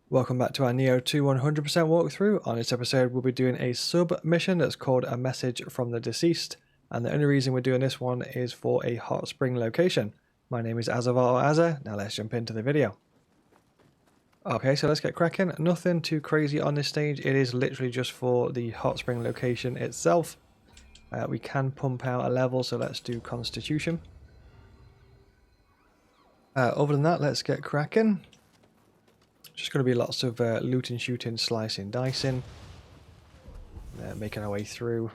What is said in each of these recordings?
Welcome back to our Nioh 2 100% walkthrough. On this episode we'll be doing a sub-mission that's called A Message from the Deceased, and the only reason we're doing this one is for a hot spring location. My name is Azzavhar or Azza. Now let's jump into the video. Okay, so let's get cracking. Nothing too crazy on this stage, it is literally just for the hot spring location itself. We can pump out a level, so let's do Constitution. Other than that, let's get cracking. Just going to be lots of looting, shooting, slicing, dicing. Making our way through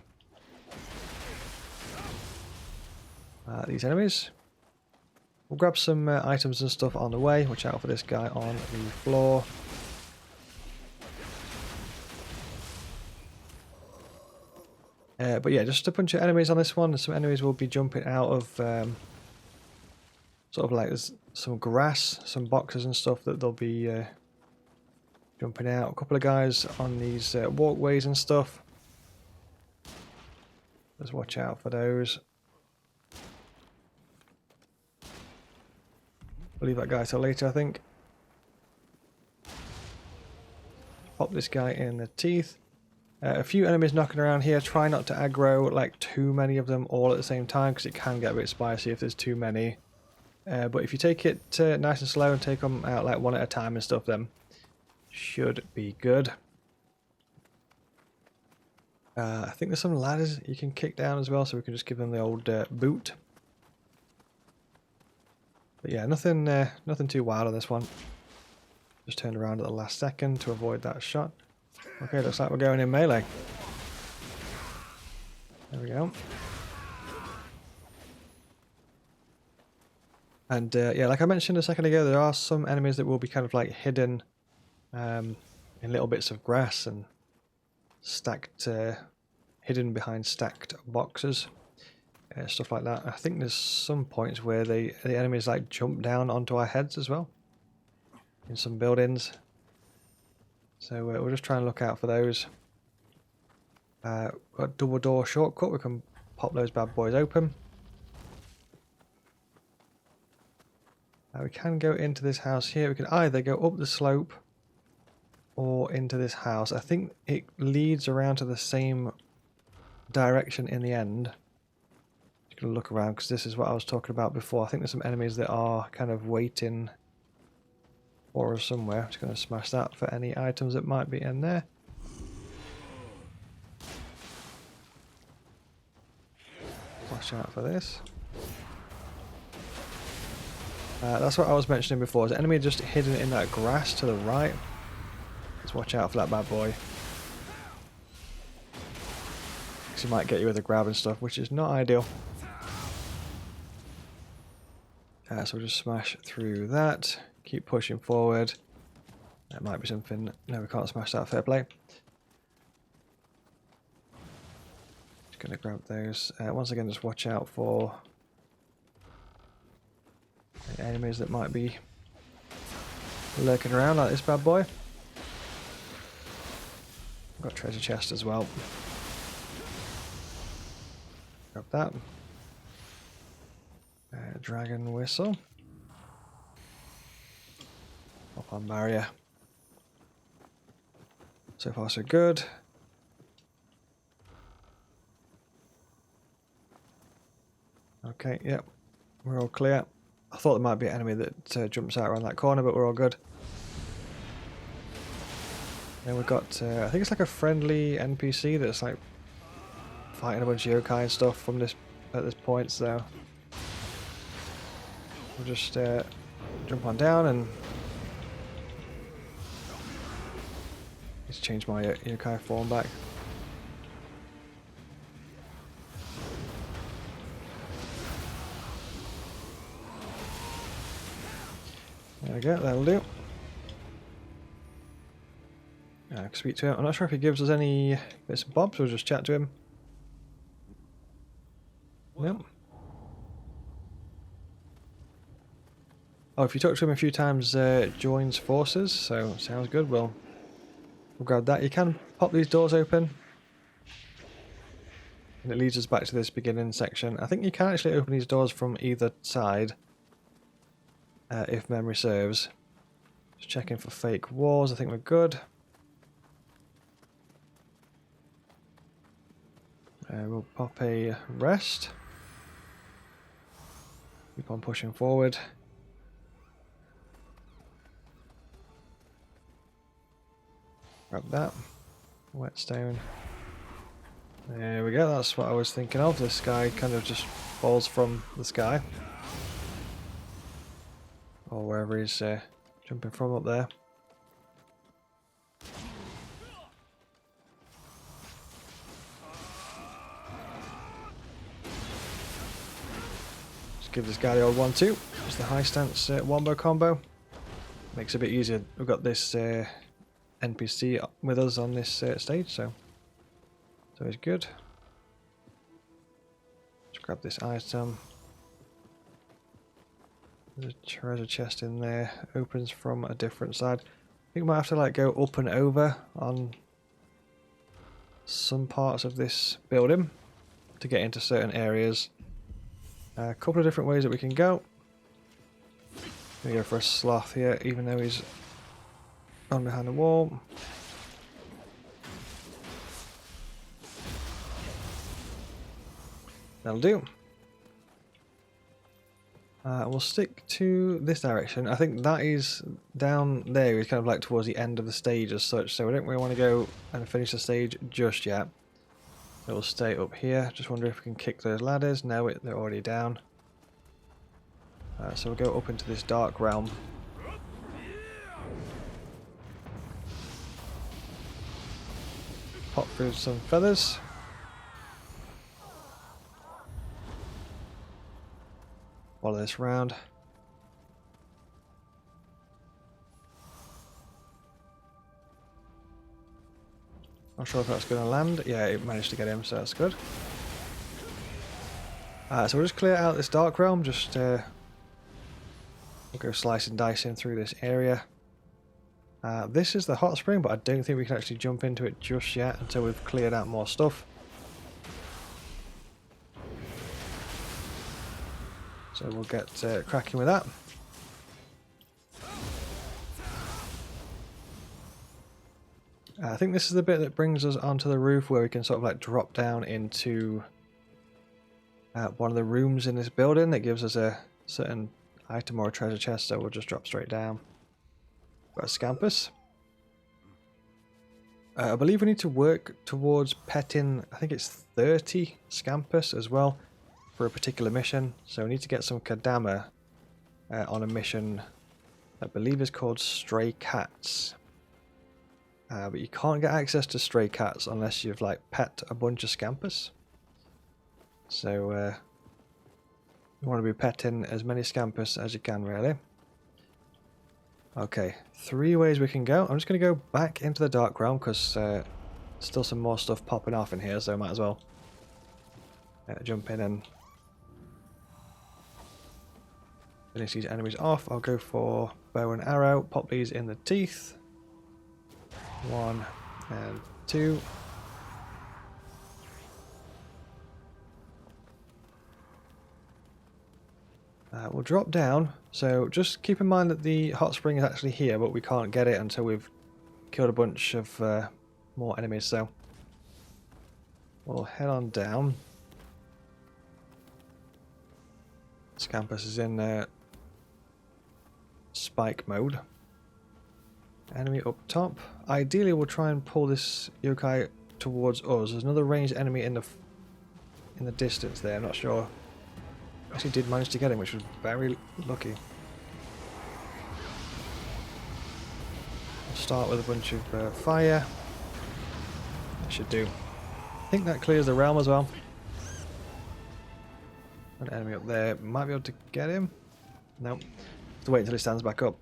these enemies. We'll grab some items and stuff on the way. Watch out for this guy on the floor. But yeah, just a bunch of enemies on this one. Some enemies will be jumping out of sort of like there's some grass, some boxes and stuff that they'll be jumping out. A couple of guys on these walkways and stuff. Just watch out for those. We'll leave that guy till later, I think. Pop this guy in the teeth. A few enemies knocking around here. Try not to aggro like too many of them all at the same time, because it can get a bit spicy if there's too many. But if you take it nice and slow and take them out like one at a time and stuff, then should be good. I think there's some ladders you can kick down as well, so we can just give them the old boot. But yeah, nothing too wild on this one. Just turned around at the last second to avoid that shot. Okay, looks like we're going in melee. There we go. And yeah, like I mentioned a second ago, there are some enemies that will be kind of like hidden in little bits of grass and stacked, hidden behind stacked boxes, stuff like that. I think there's some points where the enemies like jump down onto our heads as well in some buildings. So we'll just try and look out for those. Got double door shortcut, we can pop those bad boys open. We can go into this house here. We can either go up the slope or into this house. I think it leads around to the same direction in the end. Just gonna look around because this is what I was talking about before. I think there's some enemies that are kind of waiting for us somewhere. I'm just gonna smash that for any items that might be in there. Watch out for this. That's what I was mentioning before. There's an enemy just hidden in that grass to the right. Let's watch out for that bad boy. Because he might get you with a grab and stuff, which is not ideal. So we'll just smash through that. Keep pushing forward. That might be something. No, we can't smash that. Fair play. Just going to grab those. Once again, just watch out for enemies that might be lurking around like this bad boy. Got treasure chest as well. Grab that. Dragon whistle. Up on barrier. So far so good. Okay, yep. We're all clear. I thought there might be an enemy that jumps out around that corner, but we're all good. Then we've got, I think it's like a friendly NPC that's like fighting a bunch of yokai and stuff from this at this point, so we'll just jump on down and just change my yokai form back. There we go, that'll do. I can speak to him. I'm not sure if he gives us any bits and bobs, we'll just chat to him. Nope. Oh, if you talk to him a few times, joins forces, so sounds good. We'll grab that. You can pop these doors open. And it leads us back to this beginning section. I think you can actually open these doors from either side. If memory serves. Just checking for fake walls. I think we're good. We'll pop a rest. Keep on pushing forward. Grab that. Whetstone. There we go, that's what I was thinking of. This guy kind of just falls from the sky. Or wherever he's jumping from up there. Just give this guy the old 1-2. Just the high stance wombo combo. Makes it a bit easier. We've got this NPC with us on this stage, so it's good. Let's grab this item. There's a treasure chest in there. Opens from a different side. I think we might have to like go up and over on some parts of this building to get into certain areas. A couple of different ways that we can go. Gonna go for a sloth here, even though he's on behind the wall. That'll do. We'll stick to this direction. I think that is down there, is kind of like towards the end of the stage as such, so we don't really want to go and finish the stage just yet. So we'll stay up here. Just wonder if we can kick those ladders. No, they're already down. So we'll go up into this dark realm. Pop through some feathers. Follow this round. Not sure if that's going to land. Yeah, it managed to get him, so that's good. So we'll just clear out this dark realm. Just we'll go slice and dicing through this area. This is the hot spring, but I don't think we can actually jump into it just yet until we've cleared out more stuff. So we'll get cracking with that. I think this is the bit that brings us onto the roof where we can sort of like drop down into one of the rooms in this building that gives us a certain item or a treasure chest, so we'll just drop straight down. Got a scampus. I believe we need to work towards petting, I think it's 30 scampus as well for a particular mission, so we need to get some Kodama on a mission I believe is called Stray Cats. But you can't get access to stray cats unless you've like pet a bunch of scampus. So you want to be petting as many scampus as you can, really. Okay, 3 ways we can go. I'm just going to go back into the dark realm because still some more stuff popping off in here, so I might as well jump in and finish these enemies off. I'll go for bow and arrow, pop these in the teeth. 1 and 2. We'll drop down, so just keep in mind that the hot spring is actually here, but we can't get it until we've killed a bunch of more enemies, so we'll head on down. Scampus is in spike mode. Enemy up top. Ideally we'll try and pull this yokai towards us. There's another ranged enemy in the distance there, I'm not sure. Actually did manage to get him, which was very lucky. I'll start with a bunch of fire. That should do. I think that clears the realm as well. An enemy up there. Might be able to get him. Nope. Have to wait until he stands back up.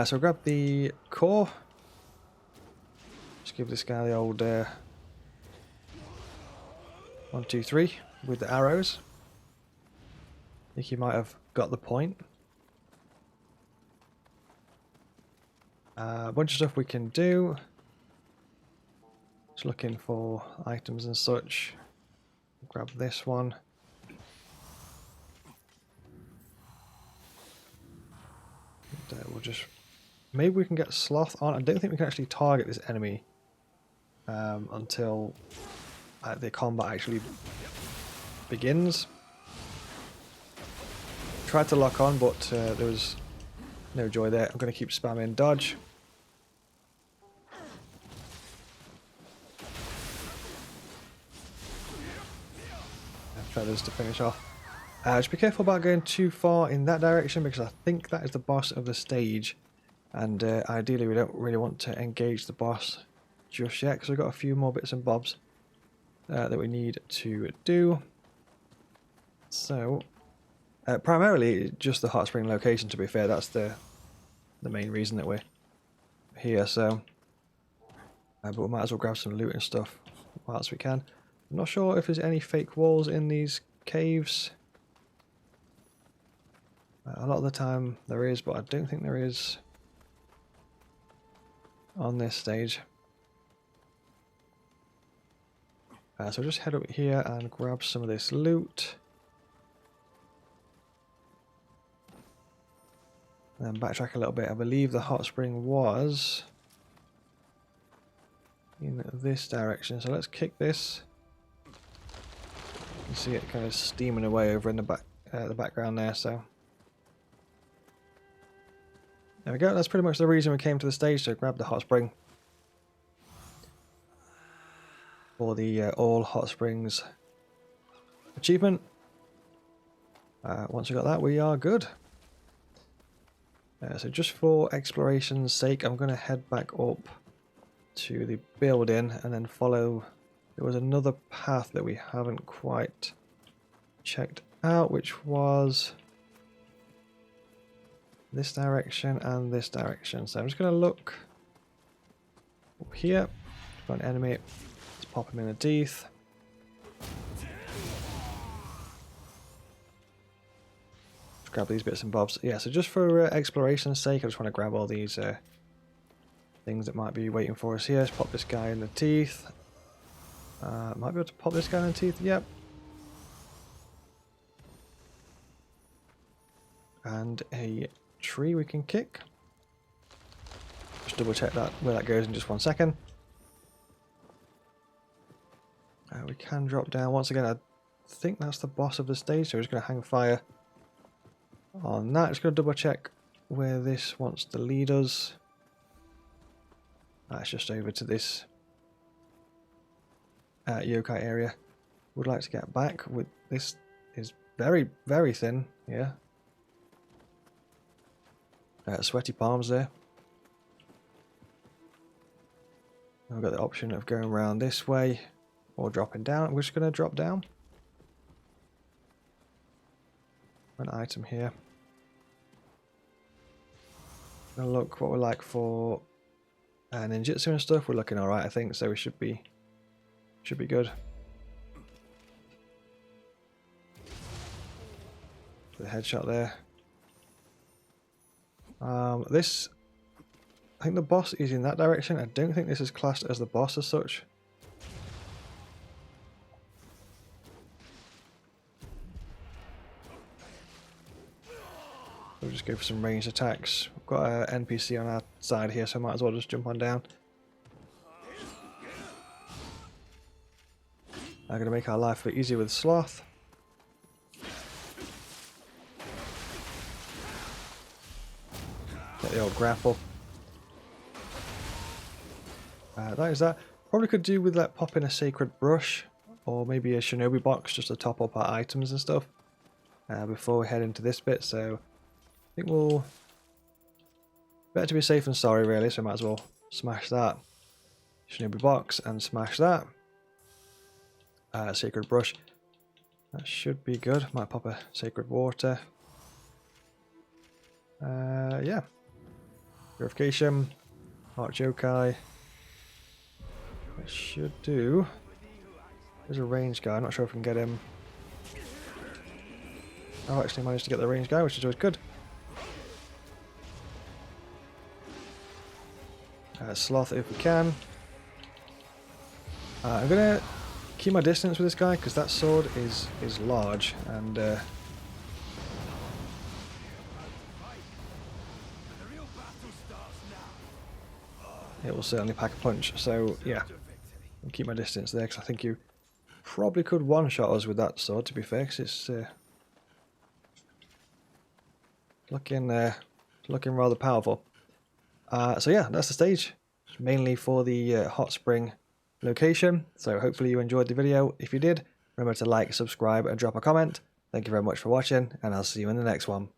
So grab the core. Just give this guy the old 1, 2, 3 with the arrows. I think he might have got the point. A bunch of stuff we can do. Just looking for items and such. Grab this one. maybe we can get Sloth on. I don't think we can actually target this enemy until the combat actually begins. Tried to lock on, but there was no joy there. I'm going to keep spamming dodge. And feathers to finish off. Just be careful about going too far in that direction, because I think that is the boss of the stage. And ideally we don't really want to engage the boss just yet, because we've got a few more bits and bobs that we need to do. So, primarily just the hot spring location, to be fair. That's the main reason that we're here. So, but we might as well grab some loot and stuff whilst we can. I'm not sure if there's any fake walls in these caves. A lot of the time there is, but I don't think there is on this stage. So just head up here and grab some of this loot. And then backtrack a little bit. I believe the hot spring was in this direction. So let's kick this. You can see it kind of steaming away over in the background there. So there we go. That's pretty much the reason we came to the stage, to grab the hot spring. For the all hot springs achievement. Once we got that, we are good. So just for exploration's sake, I'm going to head back up to the building and then follow. There was another path that we haven't quite checked out, which was this direction and this direction. So I'm just going to look up here. Got an enemy. Pop him in the teeth. Let's grab these bits and bobs. Yeah, so just for exploration's sake, I just want to grab all these things that might be waiting for us here. Let's pop this guy in the teeth. Might be able to pop this guy in the teeth. Yep. And a tree we can kick. Just double check that where that goes in just 1 second. We can drop down. Once again, I think that's the boss of the stage, so we're just going to hang fire on that. Just going to double check where this wants to lead us. That's just over to this yokai area. Would like to get back. With this is very, very thin here. Sweaty palms there. I've got the option of going around this way or dropping down. We're just going to drop down. An item here. Gonna look what we're like for ninjutsu and stuff. We're looking alright, I think, so we should be good. The headshot there. This, I think the boss is in that direction. I don't think this is classed as the boss as such. We'll just go for some ranged attacks. We've got an NPC on our side here, so I might as well just jump on down. I'm going to make our life a bit easier with Sloth. Get the old grapple. That is that. Probably could do with like popping a sacred brush, or maybe a shinobi box just to top up our items and stuff before we head into this bit. So I think we'll better to be safe than sorry, really. So I might as well smash that shinobi box and smash that sacred brush. That should be good. Might pop a sacred water. Yeah. Purification. Heart yokai. That should do. There's a ranged guy. I'm not sure if we can get him. Oh, actually managed to get the ranged guy, which is always good. Sloth if we can. I'm gonna keep my distance with this guy because that sword is large and it will certainly pack a punch. So yeah, I'll keep my distance there, because I think you probably could one-shot us with that sword, to be fair, because it's looking rather powerful. So yeah, that's the stage, mainly for the hot spring location. So hopefully you enjoyed the video. If you did, remember to like, subscribe, and drop a comment. Thank you very much for watching, and I'll see you in the next one.